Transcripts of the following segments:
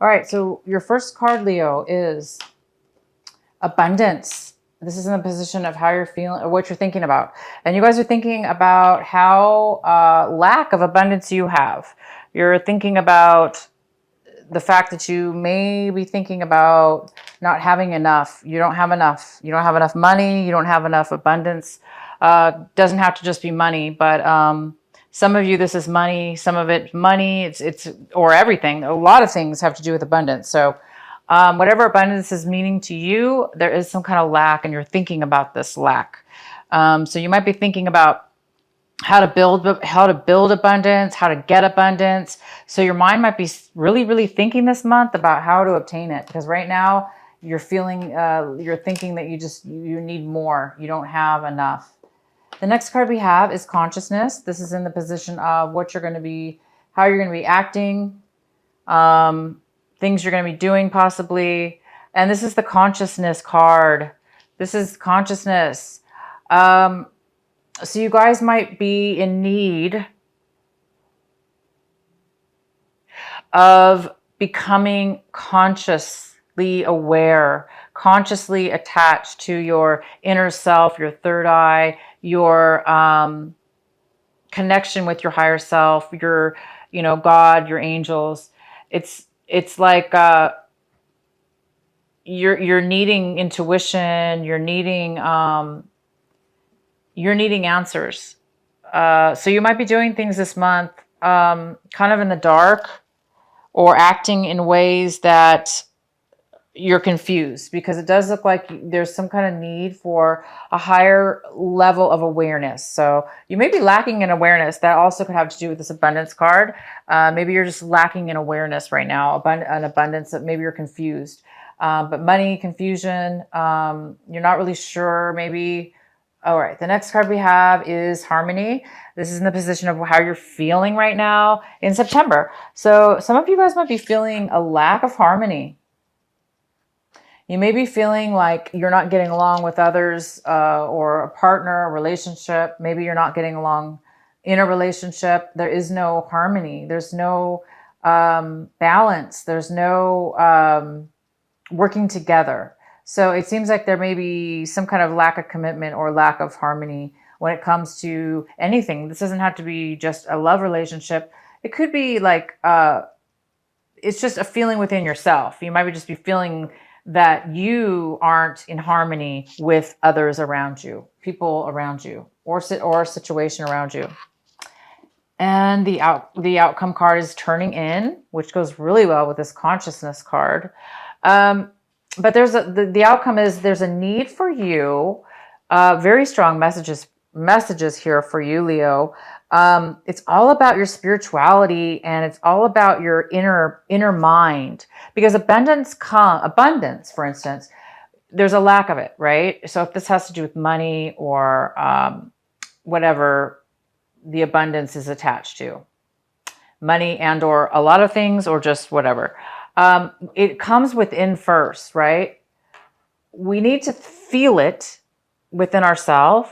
All right, so your first card, Leo, is abundance. This is in the position of how you're feeling or what you're thinking about. And you guys are thinking about how lack of abundance you have. You're thinking about the fact that you may be thinking about not having enough. You don't have enough. You don't have enough money. You don't have enough abundance. Doesn't have to just be money, but some of you, this is money. Some of it money. It's or everything. A lot of things have to do with abundance. So whatever abundance is meaning to you, there is some kind of lack, and you're thinking about this lack. So you might be thinking about how to build abundance, how to get abundance. So your mind might be really, really thinking this month about how to obtain it. Because right now you're feeling, you're thinking that you need more. You don't have enough. The next card we have is consciousness. This is in the position of what you're going to be, how you're going to be acting, things you're going to be doing possibly. And this is the consciousness card. This is consciousness. So you guys might be in need of becoming consciously aware, consciously attached to your inner self, your third eye, your connection with your higher self, your, God, your angels. It's like you're needing intuition, you're needing answers. So you might be doing things this month kind of in the dark or acting in ways that you're confused, because it does look like there's some kind of need for a higher level of awareness. So you may be lacking in awareness. That also could have to do with this abundance card. Maybe you're just lacking in awareness right now, an abundance that maybe you're confused. But money, confusion, you're not really sure, maybe. All right, the next card we have is harmony. This is in the position of how you're feeling right now in September. So some of you guys might be feeling a lack of harmony. You may be feeling like you're not getting along with others or a partner, a relationship. Maybe you're not getting along in a relationship. There is no harmony. There's no balance. There's no working together. So it seems like there may be some kind of lack of commitment or lack of harmony when it comes to anything. This doesn't have to be just a love relationship. It could be like, it's just a feeling within yourself. You might just be feeling that you aren't in harmony with others around you, people around you, or a situation around you. And the outcome card is turning in, which goes really well with this consciousness card. But the outcome is there's a need for you, very strong messages here for you, Leo. It's all about your spirituality, and it's all about your inner mind, because abundance, for instance, there's a lack of it, right? So if this has to do with money or whatever the abundance is attached to, money and or a lot of things, or just whatever. It comes within first, right? We need to feel it within ourselves,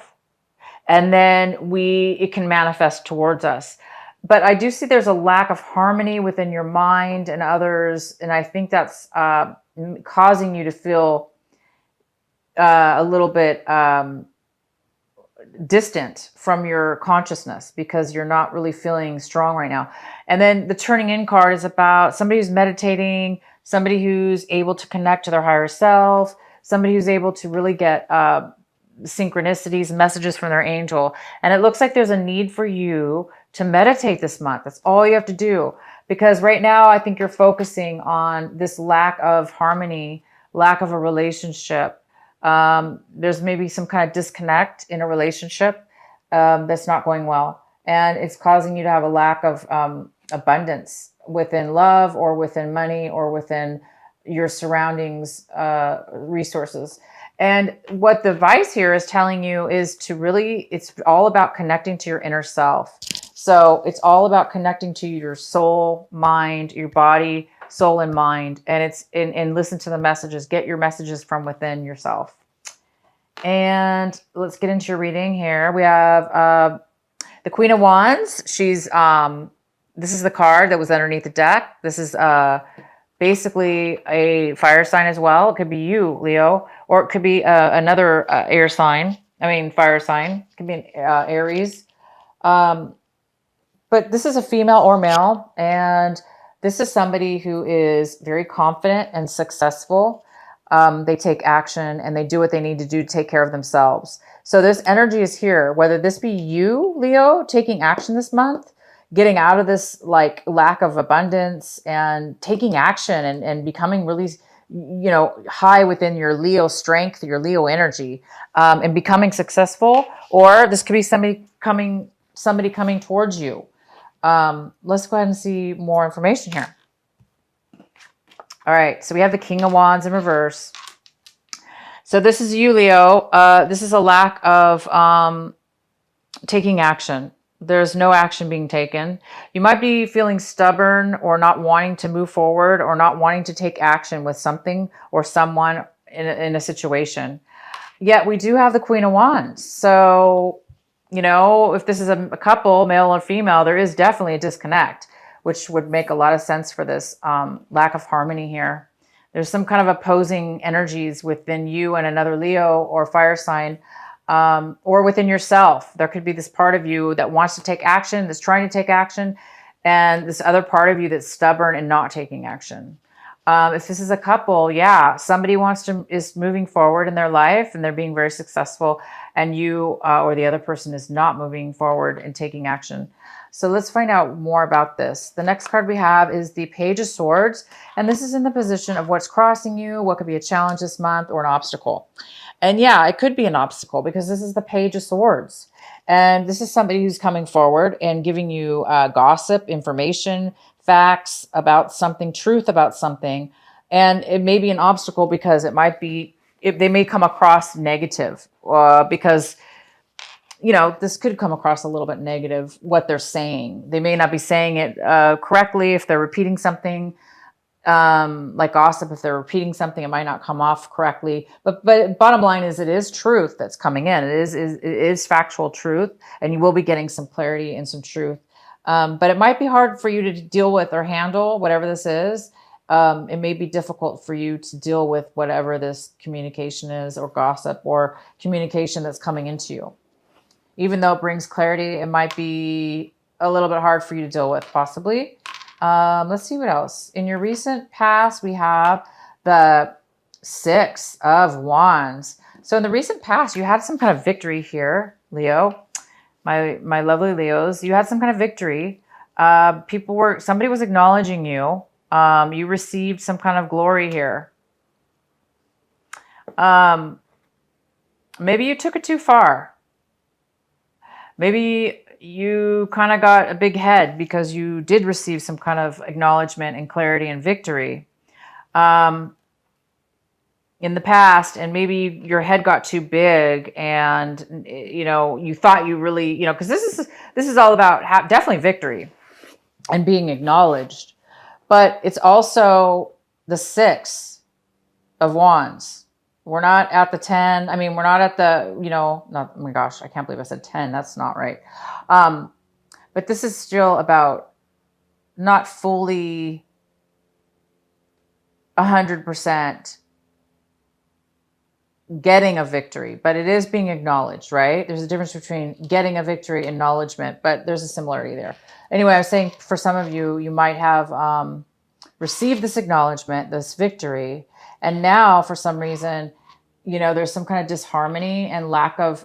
and then it can manifest towards us. But I do see there's a lack of harmony within your mind and others, and I think that's causing you to feel a little bit distant from your consciousness, because you're not really feeling strong right now. And then the turning in card is about somebody who's meditating, somebody who's able to connect to their higher self, somebody who's able to really get synchronicities, messages from their angel. And it looks like there's a need for you to meditate this month. That's all you have to do. Because right now, I think you're focusing on this lack of harmony, lack of a relationship. There's maybe some kind of disconnect in a relationship that's not going well. And it's causing you to have a lack of abundance within love or within money or within your surroundings, resources. And what the advice here is telling you is to really, it's all about connecting to your inner self. So it's all about connecting to your soul, mind, your body, soul and mind. And and listen to the messages, get your messages from within yourself. And let's get into your reading here. We have the Queen of Wands. She's, this is the card that was underneath the deck. This is basically a fire sign as well. It could be you, Leo, or it could be another air sign. I mean, fire sign. It could be an Aries. Um, but this is a female or male, and this is somebody who is very confident and successful. They take action and they do what they need to do to take care of themselves. So this energy is here, whether this be you, Leo, taking action this month, getting out of this like lack of abundance and taking action and becoming really, high within your Leo strength, your Leo energy, and becoming successful. Or this could be somebody coming towards you. Let's go ahead and see more information here. All right, so we have the King of Wands in reverse. So this is you, Leo. This is a lack of taking action. There's no action being taken. You might be feeling stubborn or not wanting to move forward or not wanting to take action with something or someone in a situation. Yet we do have the Queen of Wands. So, if this is a couple, male or female, there is definitely a disconnect, which would make a lot of sense for this lack of harmony here. There's some kind of opposing energies within you and another Leo or fire sign, or within yourself. There could be this part of you that wants to take action, that's trying to take action, and this other part of you that's stubborn and not taking action. If this is a couple, yeah, somebody is moving forward in their life and they're being very successful, and you or the other person is not moving forward and taking action. So let's find out more about this. The next card we have is the Page of Swords, and this is in the position of what's crossing you, what could be a challenge this month or an obstacle. And yeah, it could be an obstacle because this is the Page of Swords. And this is somebody who's coming forward and giving you gossip, information, facts about something, truth about something. And it may be an obstacle because they may come across negative because, this could come across a little bit negative, what they're saying. They may not be saying it correctly. If they're repeating something, like gossip, if they're repeating something, it might not come off correctly. But bottom line is, it is truth that's coming in. It is factual truth, and you will be getting some clarity and some truth. But it might be hard for you to deal with or handle whatever this is. It may be difficult for you to deal with whatever this communication is, or gossip, or communication that's coming into you. Even though it brings clarity, it might be a little bit hard for you to deal with, possibly. Let's see what else. In your recent past, we have the Six of Wands. So in the recent past, you had some kind of victory here, Leo. My lovely Leos, you had some kind of victory. Somebody was acknowledging you. You received some kind of glory here. Maybe you took it too far. Maybe you kind of got a big head because you did receive some kind of acknowledgement and clarity and victory in the past, and maybe your head got too big, and you thought you really, because this is all about definitely victory and being acknowledged, but it's also the Six of Wands. We're not at the 10. I mean, we're not at the, not, oh my gosh, I can't believe I said 10. That's not right. But this is still about not fully 100% getting a victory, but it is being acknowledged, right? There's a difference between getting a victory and acknowledgement, but there's a similarity there. Anyway, I was saying for some of you, you might have received this acknowledgement, this victory, and now for some reason, there's some kind of disharmony and lack of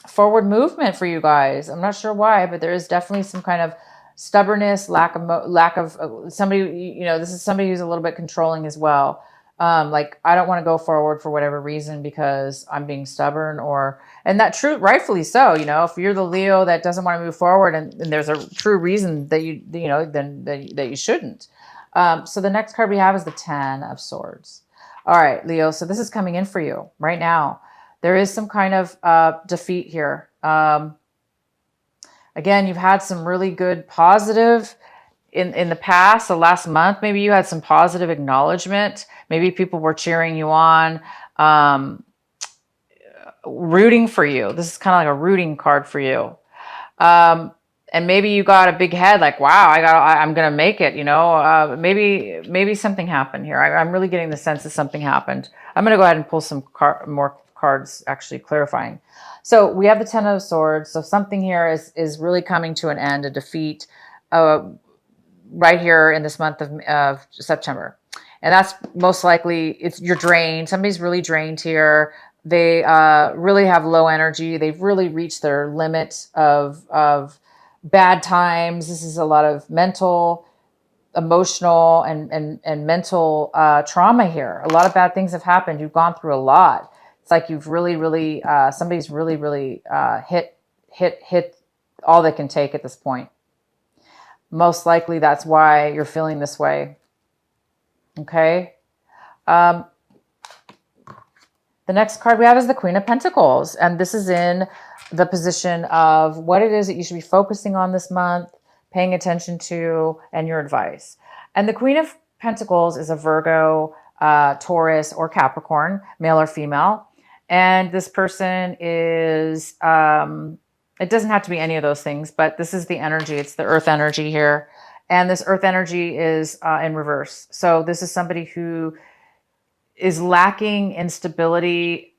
forward movement for you guys. I'm not sure why, but there is definitely some kind of stubbornness, lack of somebody, this is somebody who's a little bit controlling as well. Like, I don't want to go forward for whatever reason because I'm being stubborn, and that true, rightfully so. If you're the Leo that doesn't want to move forward, and there's a true reason that then that you shouldn't. So the next card we have is the Ten of Swords. All right, Leo. So this is coming in for you right now. There is some kind of defeat here. Again, you've had some really good positive in the past, the last month. Maybe you had some positive acknowledgement. Maybe people were cheering you on, rooting for you. This is kind of like a rooting card for you. and maybe you got a big head, like, wow, I'm going to make it, maybe something happened here. I'm really getting the sense that something happened. I'm going to go ahead and pull some more cards, actually clarifying. So we have the Ten of Swords. So something here is really coming to an end, a defeat, right here in this month of September. And that's most likely, you're drained. Somebody's really drained here. They really have low energy. They've really reached their limit of bad times. This is a lot of mental, emotional, and mental trauma here. A lot of bad things have happened. You've gone through a lot. It's like you've really, somebody's really hit all they can take at this point. Most likely that's why you're feeling this way. Okay. The next card we have is the Queen of Pentacles. And this is in the position of what it is that you should be focusing on this month, paying attention to, and your advice. And the Queen of Pentacles is a Virgo, Taurus, or Capricorn, male or female. And this person is, it doesn't have to be any of those things, but this is the energy. It's the earth energy here. And this earth energy is in reverse. So this is somebody who is lacking in stability,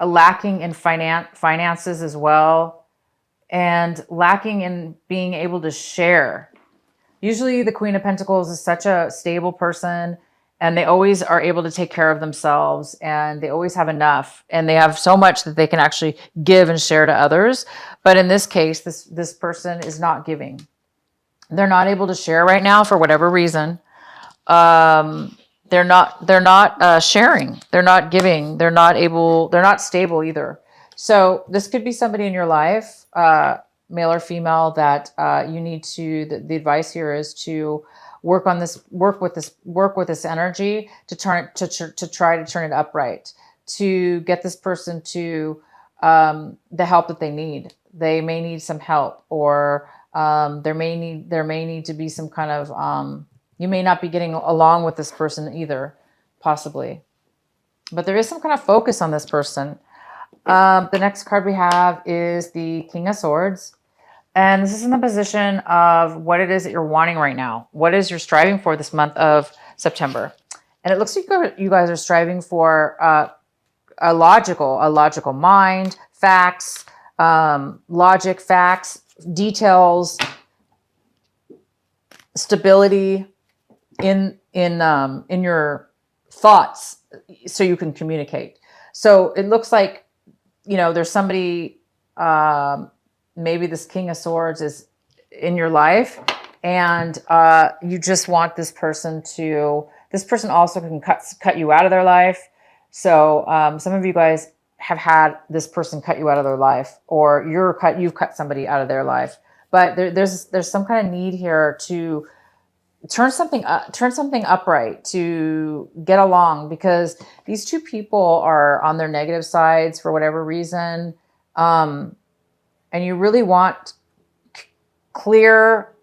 lacking in finances as well, and lacking in being able to share. Usually the Queen of Pentacles is such a stable person, and they always are able to take care of themselves, and they always have enough, and they have so much that they can actually give and share to others. But in this case, this person is not giving. They're not able to share right now for whatever reason. They're not sharing. They're not giving. They're not stable either. So this could be somebody in your life, male or female, that you need to, the advice here is to work with this energy to try to turn it upright, to get this person to the help that they need. They may need some help, or there may need to be some kind of, you may not be getting along with this person either, possibly. But there is some kind of focus on this person. The next card we have is the King of Swords. And this is in the position of what it is that you're wanting right now. What is you're striving for this month of September. And it looks like you guys are striving for a logical mind, facts, logic, facts, details, stability in your thoughts, so you can communicate. So it looks like, there's somebody, maybe this King of Swords is in your life, and you just want this person also can cut you out of their life. So some of you guys have had this person cut you out of their life, or you've cut somebody out of their life. But there's some kind of need here to turn something upright, to get along, because these two people are on their negative sides for whatever reason. And you really want clear,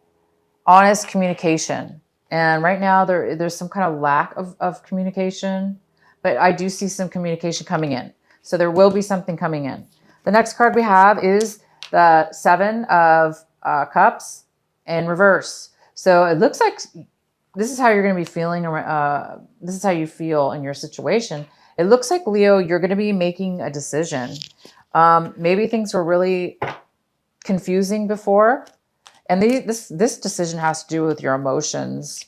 honest communication. And right now there's some kind of lack of communication, but I do see some communication coming in. So there will be something coming in. The next card we have is the Seven of Cups in reverse. So it looks like this is how you're going to be feeling. This is how you feel in your situation. It looks like, Leo, you're going to be making a decision. Maybe things were really confusing before. And this decision has to do with your emotions.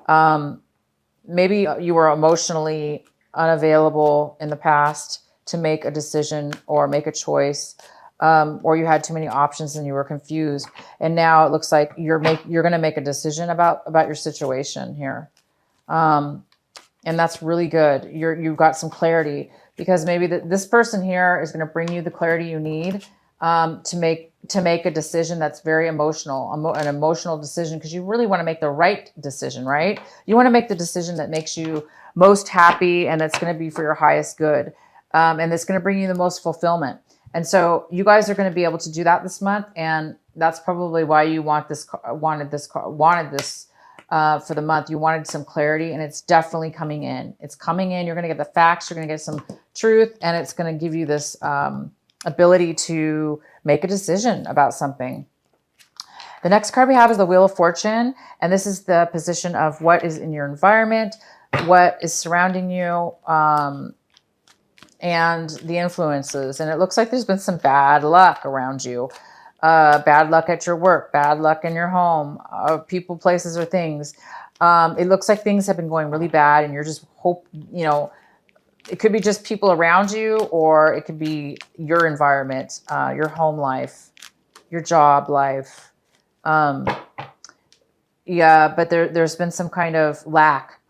Maybe you were emotionally unavailable in the past to make a decision or make a choice. Or you had too many options and you were confused. And now it looks like you're going to make a decision about your situation here. And that's really good. You've got some clarity, because maybe this person here is going to bring you the clarity you need to make a decision that's very emotional, an emotional decision, because you really want to make the right decision, right? You want to make the decision that makes you most happy, and that's going to be for your highest good. And it's going to bring you the most fulfillment. And so you guys are going to be able to do that this month. And that's probably why you wanted this for the month. You wanted some clarity, and it's definitely coming in. It's coming in. You're going to get the facts. You're going to get some truth, and it's going to give you this ability to make a decision about something. The next card we have is the Wheel of Fortune. And this is the position of what is in your environment, what is surrounding you, and the influences. And it looks like there's been some bad luck around you. Bad luck at your work, bad luck in your home, people, places, or things. It looks like things have been going really bad and you're just it could be just people around you, or it could be your environment, your home life, your job life. Yeah, but there's been some kind of lack,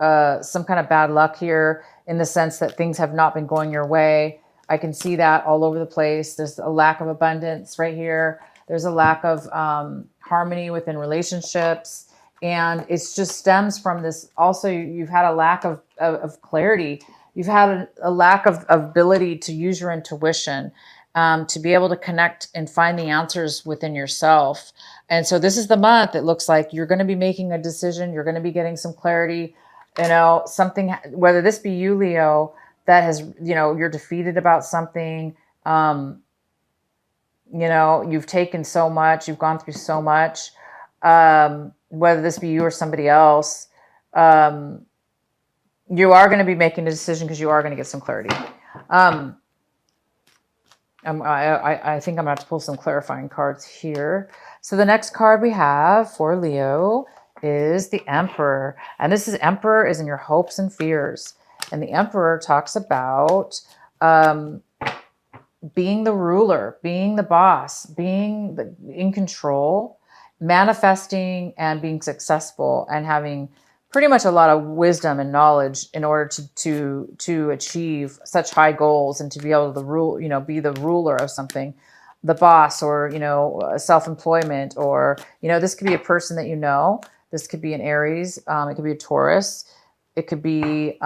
some kind of bad luck here in the sense that things have not been going your way. I can see that all over the place. There's a lack of abundance right here. There's a lack of harmony within relationships. And it just stems from this. Also, you've had a lack of clarity. You've had a lack of ability to use your intuition, to be able to connect and find the answers within yourself. And so this is the month. It looks like you're going to be making a decision. You're going to be getting some clarity, something, whether this be you, Leo, that has, you're defeated about something. You've taken so much, you've gone through so much, whether this be you or somebody else, you are going to be making a decision because you are going to get some clarity. I think I'm going to have to pull some clarifying cards here. So the next card we have for Leo is the Emperor. And this is Emperor is in your hopes and fears. And the Emperor talks about being the ruler, being the boss, being in control, manifesting and being successful, and having pretty much a lot of wisdom and knowledge in order to achieve such high goals and to be able to rule, be the ruler of something, the boss, or, self-employment, or, this could be a person that this could be an Aries, it could be a Taurus, it could be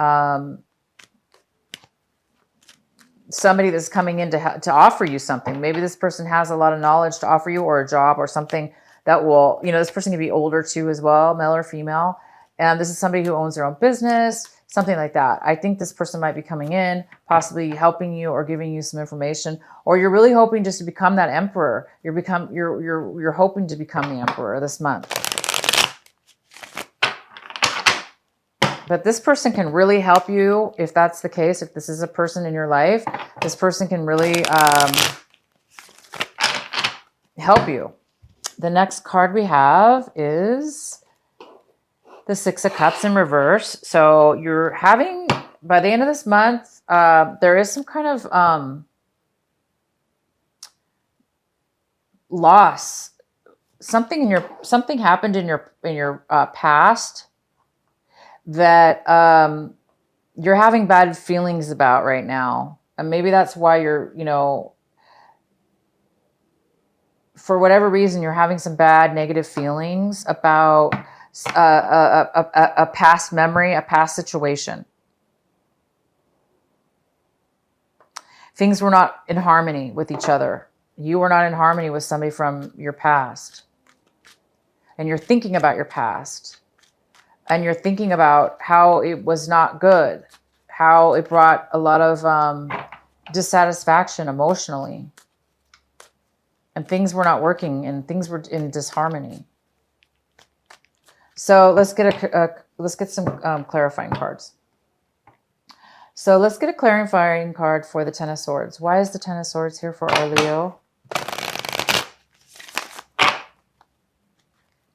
somebody that's coming in to offer you something. Maybe this person has a lot of knowledge to offer you, or a job, or something that will, this person can be older too as well, male or female. And this is somebody who owns their own business, something like that. I think this person might be coming in, possibly helping you or giving you some information, or you're really hoping just to become that emperor. You're hoping to become the emperor this month. But this person can really help you if that's the case. If this is a person in your life, this person can really help you. The next card we have is the Six of Cups in reverse. So you're having, by the end of this month, there is some kind of loss. Something happened in your past that you're having bad feelings about right now. And maybe that's why you're, for whatever reason, you're having some bad negative feelings about a past memory, a past situation. Things were not in harmony with each other. You were not in harmony with somebody from your past. And you're thinking about your past. And you're thinking about how it was not good, how it brought a lot of dissatisfaction emotionally. And things were not working, and things were in disharmony. So let's get some clarifying cards. So let's get a clarifying card for the Ten of Swords. Why is the Ten of Swords here for our Leo?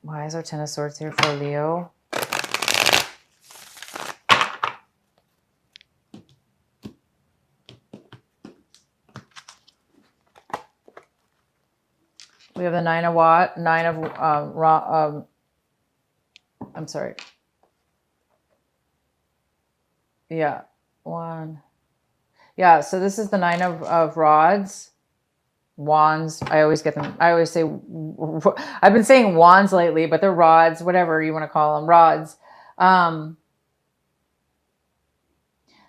Why is our Ten of Swords here for Leo? We have the I'm sorry. Yeah, one. Yeah, so this is the Nine of Rods. Wands. I always get them. I always say, I've been saying wands lately, but they're rods, whatever you want to call them, rods.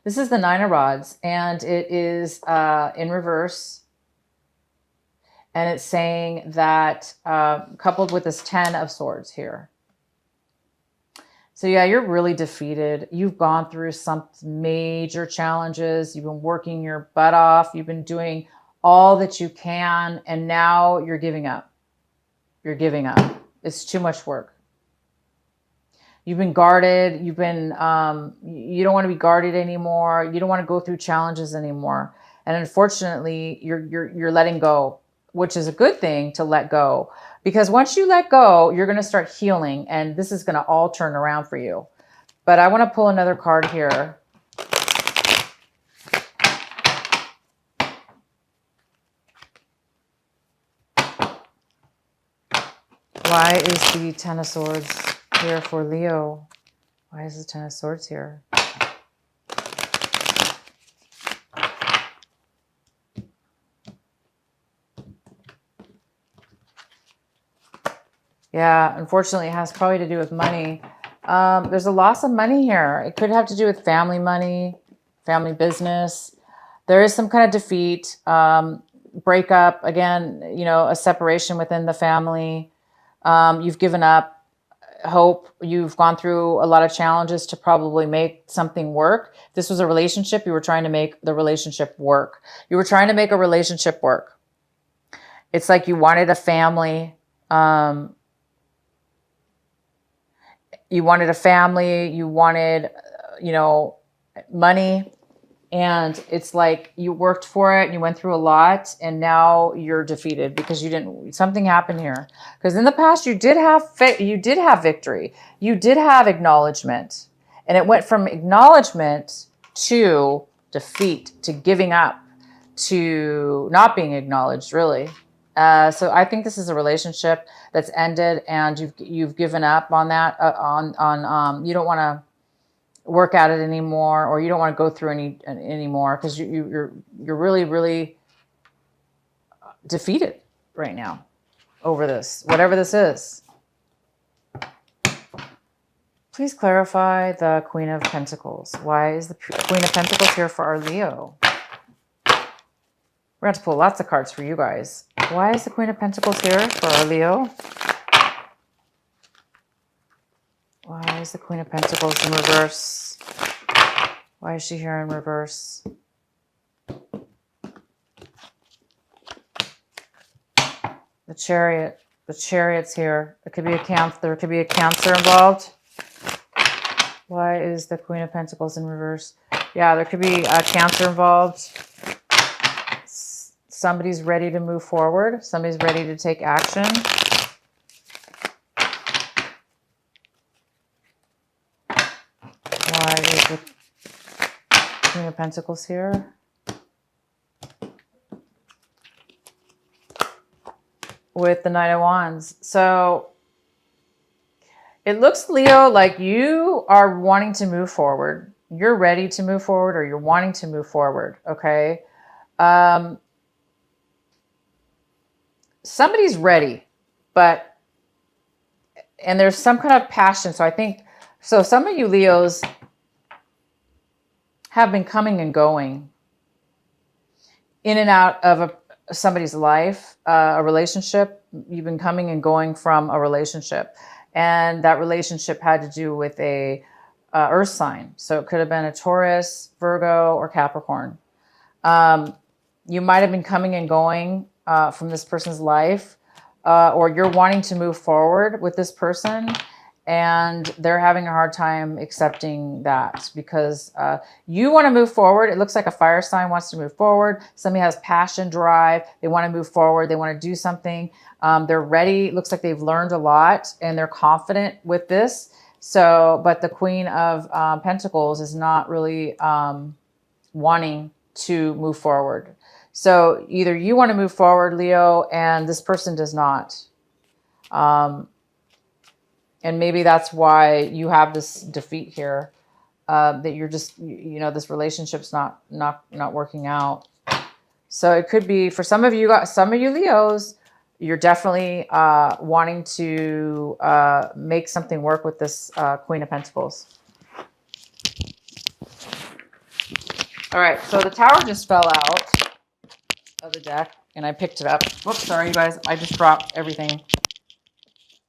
This is the Nine of Rods, and it is in reverse. And it's saying that coupled with this Ten of Swords here. So yeah, you're really defeated. You've gone through some major challenges. You've been working your butt off. You've been doing all that you can. And now you're giving up. You're giving up. It's too much work. You've been guarded. You've been, you don't want to be guarded anymore. You don't want to go through challenges anymore. And unfortunately, you're letting go, which is a good thing to let go. Because once you let go, you're going to start healing, and this is going to all turn around for you. But I want to pull another card here. Why is the Ten of Swords here for Leo? Why is the Ten of Swords here? Yeah, unfortunately, it has probably to do with money. There's a loss of money here. It could have to do with family money, family business. There is some kind of defeat, breakup, again, you know, a separation within the family. You've given up hope. You've gone through a lot of challenges to probably make something work. If this was a relationship, you were trying to make the relationship work. You were trying to make a relationship work. It's like you wanted a family. You wanted a family. You wanted, you know, money. And it's like you worked for it and you went through a lot, and now you're defeated because you didn't, something happened here. Because in the past you did have victory. You did have acknowledgement, and it went from acknowledgement to defeat, to giving up, to not being acknowledged, really. So I think this is a relationship that's ended, and you've given up on that, you don't want to work at it anymore, or you don't want to go through anymore because you're really defeated right now over this, whatever this is. Please clarify the Queen of Pentacles. Why is the Queen of Pentacles here for our Leo? We're going to have to pull lots of cards for you guys. Why is the Queen of Pentacles here for our Leo? Why is the Queen of Pentacles in reverse? Why is she here in reverse? The Chariot. The Chariot's here. There could be a Cancer involved. Why is the Queen of Pentacles in reverse? Yeah, there could be a Cancer involved. Somebody's ready to move forward. Somebody's ready to take action. Why is the Queen of Pentacles here? With the Knight of Wands. So it looks, Leo, like you are wanting to move forward. You're ready to move forward, or you're wanting to move forward, okay? Somebody's ready, and there's some kind of passion. So I think, so some of you Leos have been coming and going in and out of somebody's life, a relationship. You've been coming and going from a relationship, and that relationship had to do with a earth sign. So it could have been a Taurus, Virgo, or Capricorn. You might have been coming and going from this person's life, or you're wanting to move forward with this person, and they're having a hard time accepting that because you want to move forward. It looks like a fire sign wants to move forward. Somebody has passion, drive. They want to move forward. They want to do something. They're ready. It looks like they've learned a lot and they're confident with this. So, but the Queen of Pentacles is not really wanting to move forward. So either you want to move forward, Leo, and this person does not. And maybe that's why you have this defeat here, that you're just, you know, this relationship's not working out. So it could be for some of you Leos, you're definitely wanting to make something work with this Queen of Pentacles. All right, so the Tower just fell out of the deck, and I picked it up. Whoops, sorry, you guys. I just dropped everything.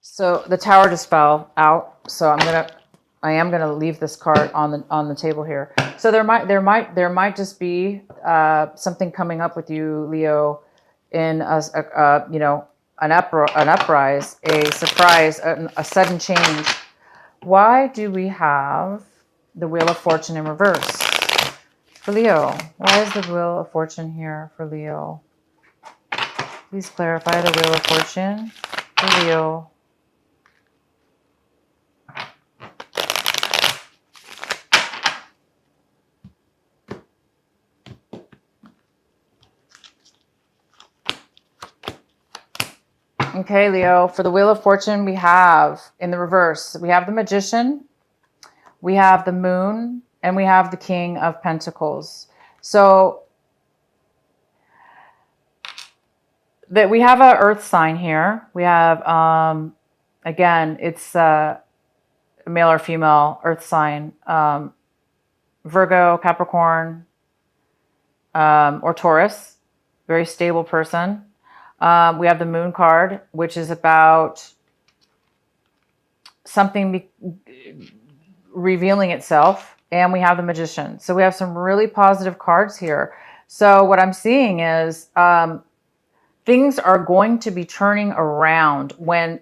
So the Tower just fell out. So I am gonna leave this card on the table here. So there might just be something coming up with you, Leo, in an uprise, a surprise, a sudden change. Why do we have the Wheel of Fortune in reverse for Leo? Why is the Wheel of Fortune here for Leo? Please clarify the Wheel of Fortune for Leo. Okay, Leo, for the Wheel of Fortune, we have in the reverse, we have the Magician, we have the Moon, and we have the King of Pentacles. So that we have an Earth sign here. We have, again, it's a male or female Earth sign, Virgo, Capricorn, or Taurus, very stable person. We have the Moon card, which is about something revealing itself. And we have the Magician. So we have some really positive cards here. So what I'm seeing is things are going to be turning around when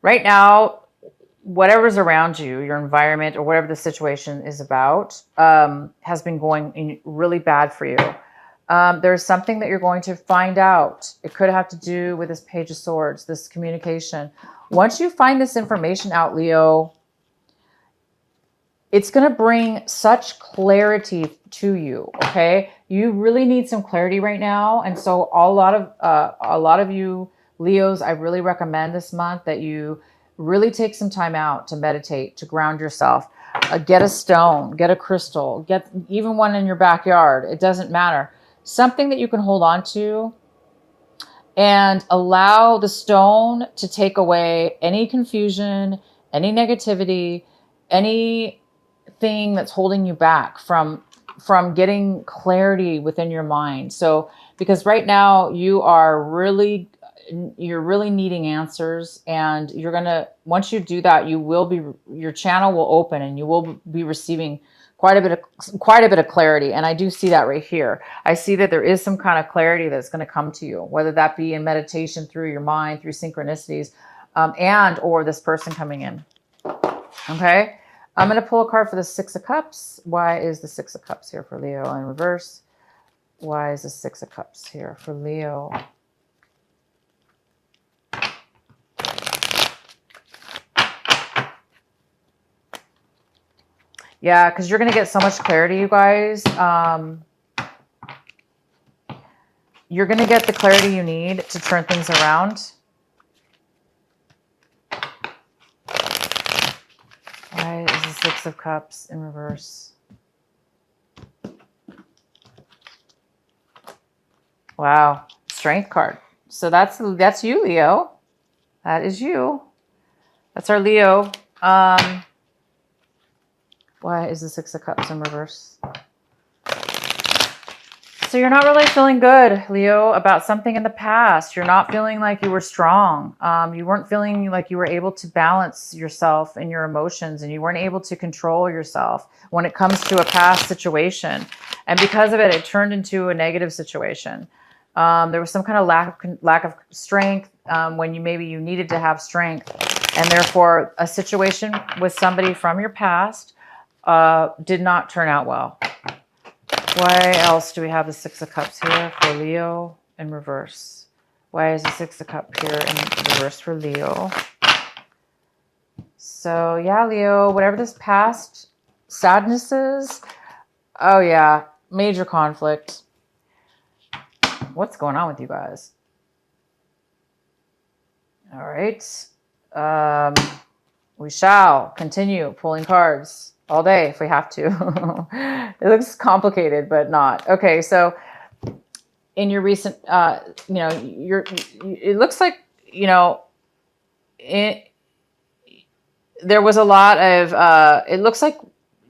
right now, whatever's around you, your environment or whatever the situation is about, has been going really bad for you. There's something that you're going to find out. It could have to do with this Page of Swords, this communication. Once you find this information out, Leo, it's going to bring such clarity to you, okay? You really need some clarity right now. And so a lot of you Leos, I really recommend this month that you really take some time out to meditate, to ground yourself. Get a stone, get a crystal, get even one in your backyard. It doesn't matter. Something that you can hold on to and allow the stone to take away any confusion, any negativity, anything that's holding you back from getting clarity within your mind. So, because right now you're really needing answers, and once you do that, your channel will open and you will be receiving quite a bit of clarity. And I do see that right here. I see that there is some kind of clarity that's going to come to you, whether that be in meditation, through your mind, through synchronicities, and or this person coming in. Okay. I'm going to pull a card for the Six of Cups. Why is the Six of Cups here for Leo in reverse? Why is the Six of Cups here for Leo? Yeah, because you're going to get so much clarity, you guys. You're going to get the clarity you need to turn things around. Why is the Six of Cups in reverse? Wow, Strength card. So that's you, Leo. That is you. That's our Leo. Why is the Six of Cups in reverse? So you're not really feeling good, Leo, about something in the past. You're not feeling like you were strong. You weren't feeling like you were able to balance yourself and your emotions, and you weren't able to control yourself when it comes to a past situation. And because of it, it turned into a negative situation. There was some kind of lack of strength when you needed to have strength. And therefore, a situation with somebody from your past did not turn out well. Why else do we have the Six of Cups here for Leo in reverse? Why is the Six of Cups here in reverse for Leo? So yeah, Leo, whatever this past sadness is, oh yeah, major conflict. What's going on with you guys? All right. We shall continue pulling cards all day if we have to. It looks complicated, but not. Okay, so in your recent, it looks like, there was a lot of, it looks like,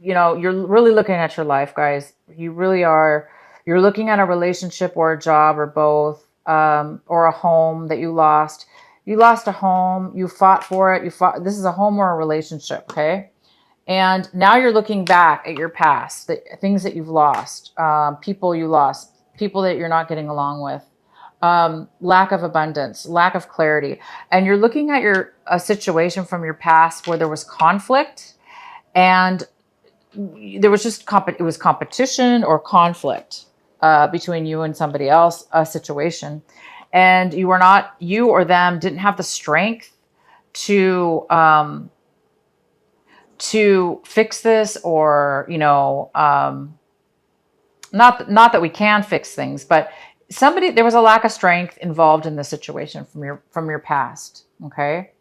you're really looking at your life, guys. You really are. You're looking at a relationship or a job or both, or a home that you lost. You lost a home. You fought for it. This is a home or a relationship, okay? And now you're looking back at your past, the things that you've lost, people you lost, people that you're not getting along with. lack of abundance, lack of clarity. And you're looking at a situation from your past where there was conflict and there was just it was competition or conflict between you and somebody else, a situation. And you or them didn't have the strength to fix this, or not that we can fix things, but there was a lack of strength involved in the situation from your past. Okay.